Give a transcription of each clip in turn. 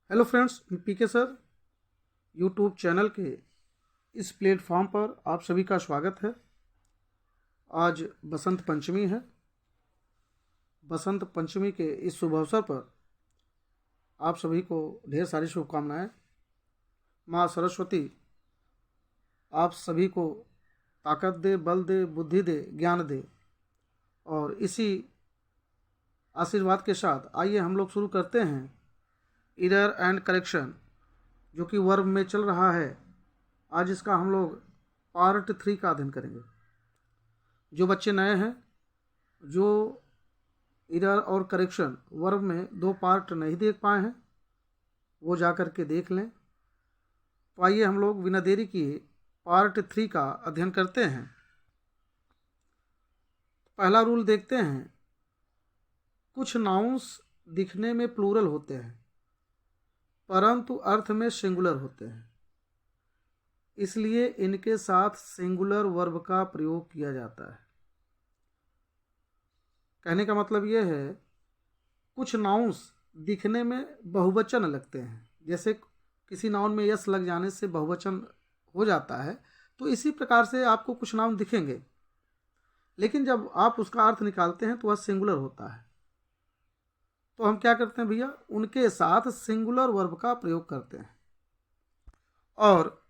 Hello friends, PK sir YouTube channel के इस platform पर आप सभी का स्वागत है। आज बसंत पंचमी है। बसंत पंचमी के इस शुभ अवसर पर आप सभी को ढेर सारी शुभकामनाएं। माँ सरस्वती आप सभी को ताकत दे, बल दे, बुद्धि दे, ज्ञान दे। और इसी आशीर्वाद के साथ आइए हम लोग शुरू करते हैं एरर एंड करेक्शन, जो कि वर्ब में चल रहा है। आज इसका हम लोग पार्ट 3 का अध्ययन करेंगे। जो बच्चे नए हैं, जो एरर और करेक्शन वर्ब में 2 पार्ट नहीं देख पाए हैं, वो जा कर के देख लें। तो आइए हम लोग बिना देरी किए पार्ट 3 का अध्ययन करते हैं। पहला रूल देखते हैं। कुछ नाउन्स दिखने में प्लूरल होते हैं परंतु अर्थ में सिंगुलर होते हैं, इसलिए इनके साथ सिंगुलर वर्ब का प्रयोग किया जाता है। कहने का मतलब यह है, कुछ नाउन्स दिखने में बहुवचन लगते हैं। जैसे किसी नाउन में यस लग जाने से बहुवचन हो जाता है, तो इसी प्रकार से आपको कुछ नाउन दिखेंगे, लेकिन जब आप उसका अर्थ निकालते हैं तो वह सिंगुलर होता है। तो हम क्या करते हैं भैया, उनके साथ सिंगुलर वर्ब का प्रयोग करते हैं। और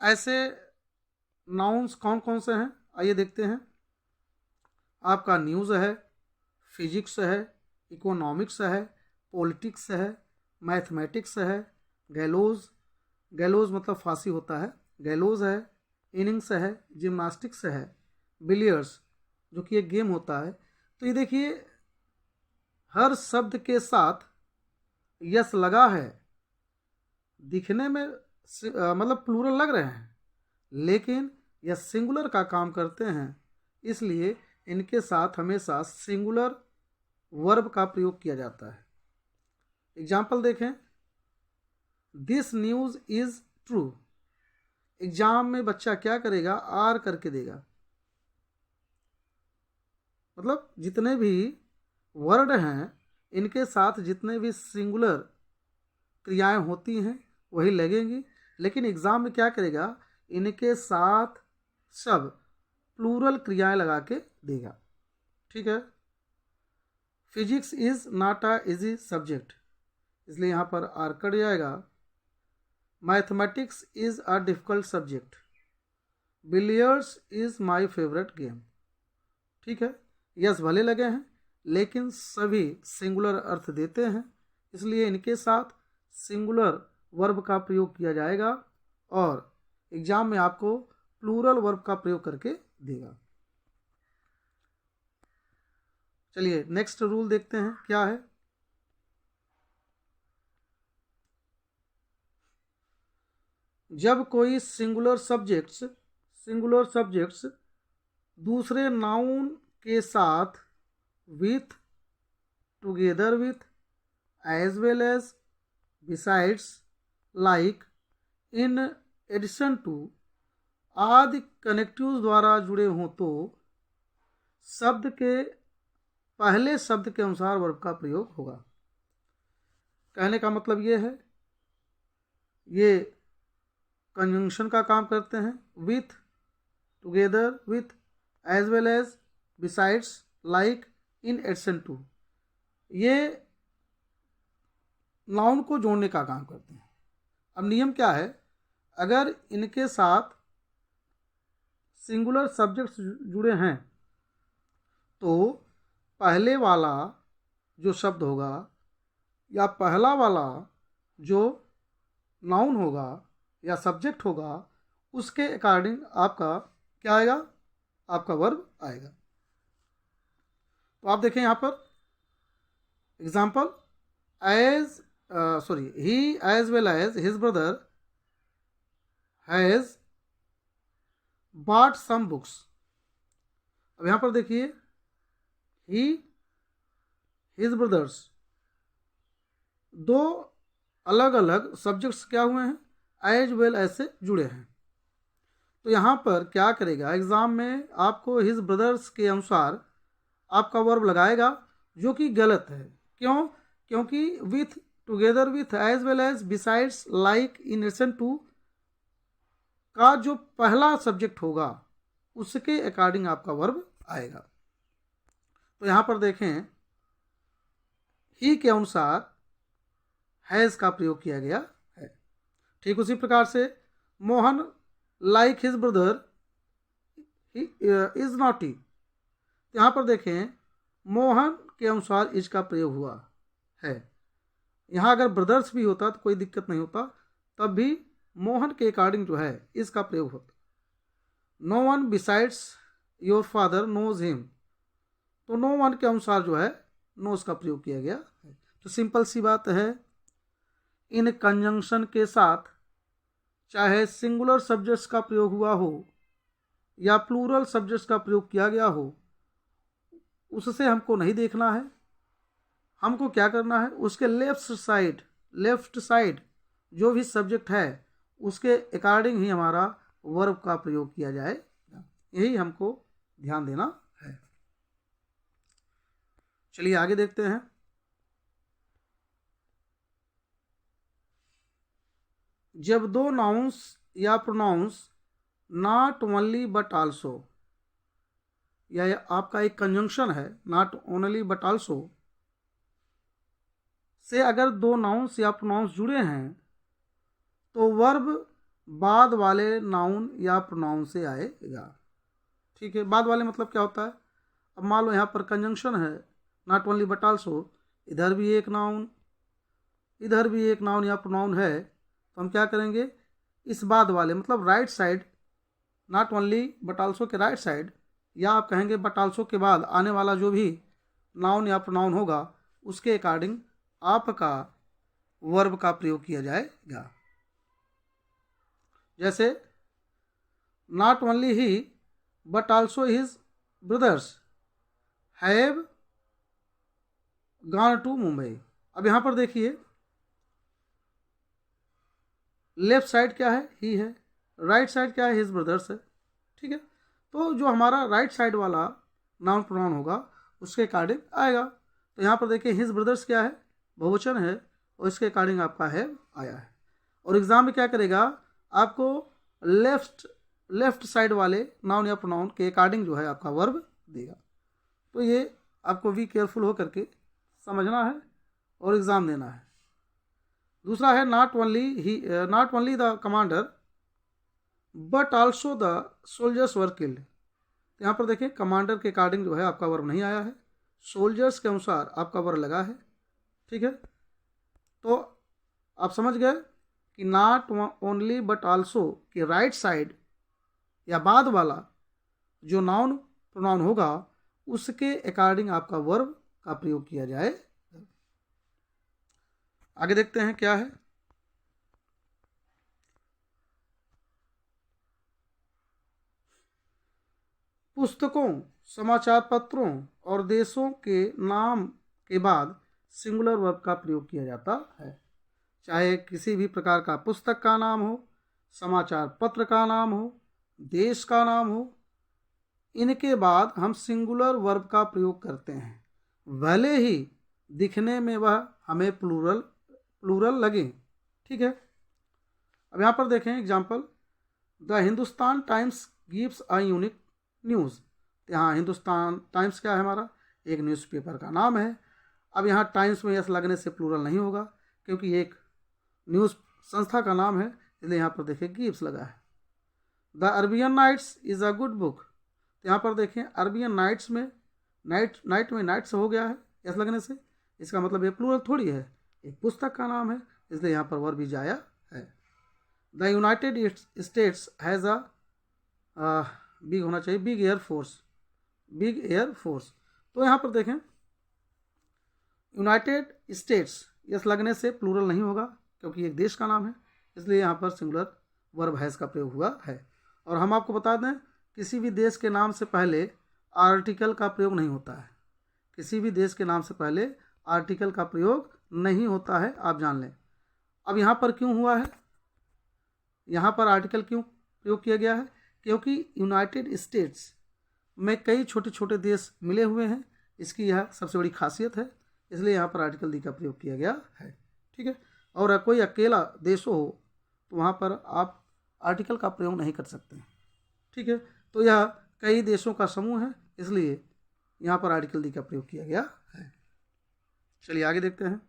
ऐसे नाउन्स कौन कौन से हैं, आइए देखते हैं। आपका न्यूज़ है, फिजिक्स है, इकोनॉमिक्स है, पॉलिटिक्स है, मैथमेटिक्स है, गैलोज, गैलोज मतलब फांसी होता है, गैलोज है, इनिंग्स है, जिम्नास्टिक्स है, बिलियर्ड्स जो कि एक गेम होता है। तो ये देखिए, हर शब्द के साथ यस लगा है। दिखने में मतलब प्लूरल लग रहे हैं, लेकिन यह सिंगुलर का काम करते हैं, इसलिए इनके साथ हमेशा सिंगुलर वर्ब का प्रयोग किया जाता है। एग्जाम्पल देखें। This news is true. Exam में बच्चा क्या करेगा, आर करके देगा। मतलब जितने भी वर्ड हैं, इनके साथ जितने भी सिंगुलर क्रियाएं होती हैं वही लगेंगी, लेकिन एग्ज़ाम में क्या करेगा, इनके साथ सब प्लूरल क्रियाएं लगा के देगा। ठीक है। Physics is not a easy subject, इसलिए यहाँ पर आर कट जाएगा। Mathematics is a difficult subject. Billiards is my favourite game. ठीक है। यस भले लगे हैं, लेकिन सभी सिंगुलर अर्थ देते हैं, इसलिए इनके साथ सिंगुलर वर्ब का प्रयोग किया जाएगा और एग्जाम में आपको प्लूरल वर्ब का प्रयोग करके देगा। चलिए नेक्स्ट रूल देखते हैं क्या है। जब कोई सिंगुलर सब्जेक्ट्स दूसरे नाउन के साथ with, together with, as well as, besides, like, in addition to आदि कनेक्टिव्स द्वारा जुड़े हों तो शब्द के पहले शब्द के अनुसार वर्ब का प्रयोग होगा। कहने का मतलब ये है, ये कंजंक्शन का काम करते हैं। With, together with, as well as, besides, like, in addition to, ये नाउन को जोड़ने का काम करते हैं। अब नियम क्या है, अगर इनके साथ सिंगुलर सब्जेक्ट्स जुड़े हैं तो पहले वाला जो शब्द होगा या पहला वाला जो नाउन होगा या सब्जेक्ट होगा, उसके अकॉर्डिंग आपका क्या आएगा, आपका वर्ब आएगा। तो आप देखें यहाँ पर example, he as well as his brother has bought some books. अब यहाँ पर देखिए, ही, हिज ब्रदर्स, दो अलग अलग सब्जेक्ट्स क्या हुए हैं, एज वेल एज से जुड़े हैं। तो यहाँ पर क्या करेगा, एग्जाम में आपको हिज ब्रदर्स के अनुसार आपका वर्ब लगाएगा, जो कि गलत है। क्यों? क्योंकि with together with as well as besides like in addition to का जो पहला सब्जेक्ट होगा उसके अकॉर्डिंग आपका वर्ब आएगा। तो यहाँ पर देखें ही के अनुसार हैज़ का प्रयोग किया गया है। ठीक उसी प्रकार से Mohan like his brother is naughty, यहाँ पर देखें मोहन के अनुसार इज का प्रयोग हुआ है। यहाँ अगर ब्रदर्स भी होता तो कोई दिक्कत नहीं होता, तब भी मोहन के अकॉर्डिंग जो है इसका प्रयोग होता। No one besides your father knows him, तो नो वन के अनुसार जो है नोज का प्रयोग किया गया है। तो सिंपल सी बात है, इन कंजंक्शन के साथ चाहे सिंगुलर सब्जेक्ट्स का प्रयोग हुआ हो या प्लूरल सब्जेक्ट्स का प्रयोग किया गया हो, उससे हमको नहीं देखना है। हमको क्या करना है, उसके लेफ्ट साइड जो भी सब्जेक्ट है उसके अकॉर्डिंग ही हमारा वर्ब का प्रयोग किया जाए, यही हमको ध्यान देना है। चलिए आगे देखते हैं। जब दो नाउंस या pronouns not only but also, या आपका एक कंजंक्शन है not only but also say अगर दो नाउंस या प्रोनाउंस जुड़े हैं तो वर्ब बाद वाले नाउन या प्रोनाउन से आएगा। ठीक है, बाद वाले मतलब क्या होता है, अब मान लो यहाँ पर कंजंक्शन है नॉट ओनली बट आल्सो, इधर भी एक नाउन इधर भी एक नाउन या प्रोनाउन है, तो हम क्या करेंगे, इस बाद वाले मतलब right side not only but also के राइट साइड, या आप कहेंगे बट आल्सो के बाद आने वाला जो भी नाउन या प्रोनाउन होगा उसके अकॉर्डिंग आपका वर्ब का प्रयोग किया जाएगा। जैसे not only he but also his brothers have gone to Mumbai. अब यहाँ पर देखिए लेफ्ट साइड क्या है, ही है, राइट साइड क्या है, हिज ब्रदर्स है। ठीक है, तो जो हमारा राइट साइड वाला नाउन प्रोनाउन होगा उसके अकॉर्डिंग आएगा। तो यहाँ पर देखिए हिज ब्रदर्स क्या है, बहुवचन है, और इसके अकॉर्डिंग आपका है आया है। और एग्जाम में क्या करेगा, आपको लेफ्ट साइड वाले नाउन या प्रोनाउन के अकॉर्डिंग जो है आपका वर्ब देगा। तो ये आपको भी केयरफुल होकर के समझना है और एग्ज़ाम देना है। दूसरा है not only the commander but also the soldiers were killed. तो यहाँ पर देखिए कमांडर के अकॉर्डिंग जो है आपका वर्ब नहीं आया है, सोल्जर्स के अनुसार आपका वर्ब लगा है। ठीक है, तो आप समझ गए कि नॉट ओनली बट आल्सो के राइट साइड या बाद वाला जो नाउन प्रोनाउन होगा उसके अकॉर्डिंग आपका वर्ब का प्रयोग किया जाए। आगे देखते हैं क्या है। पुस्तकों, समाचार पत्रों और देशों के नाम के बाद सिंगुलर वर्ब का प्रयोग किया जाता है। चाहे किसी भी प्रकार का पुस्तक का नाम हो, समाचार पत्र का नाम हो, देश का नाम हो, इनके बाद हम सिंगुलर वर्ब का प्रयोग करते हैं, भले ही दिखने में वह हमें प्लूरल लगे। ठीक है, अब यहाँ पर देखें example, the Hindustan times gives a unique news. यहाँ हिंदुस्तान टाइम्स क्या है, हमारा एक न्यूज़पेपर का नाम है। अब यहाँ टाइम्स में यस लगने से प्लूरल नहीं होगा क्योंकि एक न्यूज़ संस्था का नाम है, इसलिए यहाँ पर देखिए गिव्स लगा है। The Arabian Nights is a good book. तो यहाँ पर देखें अरबियन नाइट्स में नाइट में नाइट्स हो गया है यस लगने से, इसका मतलब ये प्लूरल थोड़ी है, एक पुस्तक का नाम है, इसलिए यहाँ पर वर्ब भी जाया है। The United states has a big होना चाहिए, बिग एयर फोर्स। तो यहाँ पर देखें यूनाइटेड स्टेट्स यस लगने से प्लूरल नहीं होगा क्योंकि एक देश का नाम है, इसलिए यहाँ पर सिंगुलर वर्ब हैज़ का प्रयोग हुआ है। और हम आपको बता दें किसी भी देश के नाम से पहले आर्टिकल का प्रयोग नहीं होता है, किसी भी देश के नाम से पहले आर्टिकल का प्रयोग नहीं होता है, आप जान लें। अब यहाँ पर क्यों हुआ है, यहाँ पर आर्टिकल क्यों प्रयोग किया गया है, क्योंकि यूनाइटेड स्टेट्स में कई छोटे छोटे देश मिले हुए हैं, इसकी यह सबसे बड़ी खासियत है, इसलिए यहाँ पर आर्टिकल दी का प्रयोग किया गया है। ठीक है। और कोई अकेला देश हो तो वहाँ पर आप आर्टिकल का प्रयोग नहीं कर सकते, ठीक है। तो यह कई देशों का समूह है, इसलिए यहाँ पर आर्टिकल दी का प्रयोग किया गया है। चलिए आगे देखते हैं।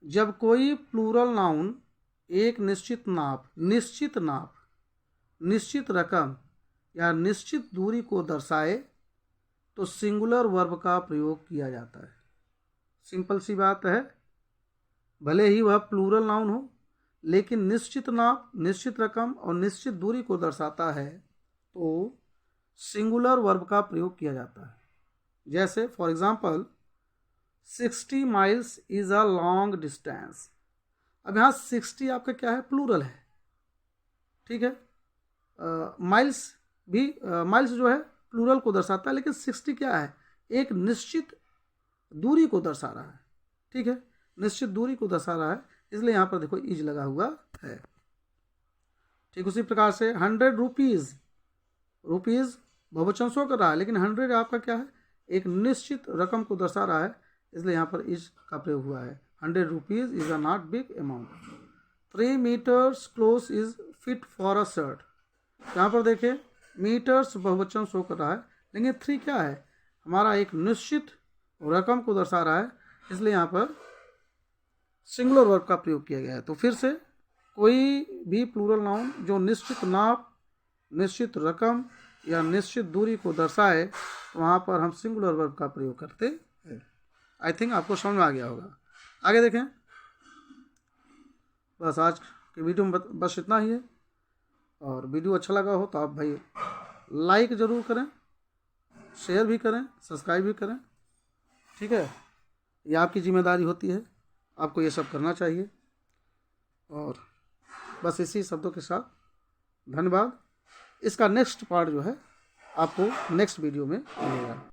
जब कोई प्लूरल नाउन एक निश्चित नाप, निश्चित रकम या निश्चित दूरी को दर्शाए तो सिंगुलर वर्ब का प्रयोग किया जाता है। सिंपल सी बात है, भले ही वह प्लूरल नाउन हो, लेकिन निश्चित नाप, निश्चित रकम और निश्चित दूरी को दर्शाता है तो सिंगुलर वर्ब का प्रयोग किया जाता है। जैसे for example 60 miles is a long distance. अब यहाँ 60 आपका क्या है, प्लूरल है, ठीक है। माइल्स जो है प्लूरल को दर्शाता है, लेकिन 60 क्या है, एक निश्चित दूरी को दर्शा रहा है, ठीक है, निश्चित दूरी को दर्शा रहा है, इसलिए यहाँ पर देखो इज लगा हुआ है। ठीक उसी प्रकार से 100 रुपीज़, रुपीज़ बहुवचन शो कर रहा है, लेकिन 100 आपका क्या है, एक निश्चित रकम को दर्शा रहा है, इसलिए यहाँ पर इज का प्रयोग हुआ है। 100 rupees is a not big amount. 3 meters cloth is fit for a shirt. यहाँ पर देखिए मीटर्स बहुवचन शो कर रहा है, लेकिन 3 क्या है, हमारा एक निश्चित रकम को दर्शा रहा है, इसलिए यहाँ पर सिंगुलर वर्ब का प्रयोग किया गया है। तो फिर से कोई भी प्लूरल नाउन जो निश्चित नाप, निश्चित रकम या निश्चित दूरी को दर्शाए तो वहाँ पर हम सिंगुलर वर्ब का प्रयोग करते हैं। आई थिंक आपको समझ में आ गया होगा। आगे देखें। बस आज के वीडियो में बस इतना ही है, और वीडियो अच्छा लगा हो तो आप भाई लाइक ज़रूर करें, शेयर भी करें, सब्सक्राइब भी करें, ठीक है। ये आपकी जिम्मेदारी होती है, आपको ये सब करना चाहिए। और बस इसी शब्दों के साथ धन्यवाद। इसका नेक्स्ट पार्ट जो है आपको नेक्स्ट वीडियो में मिलेगा।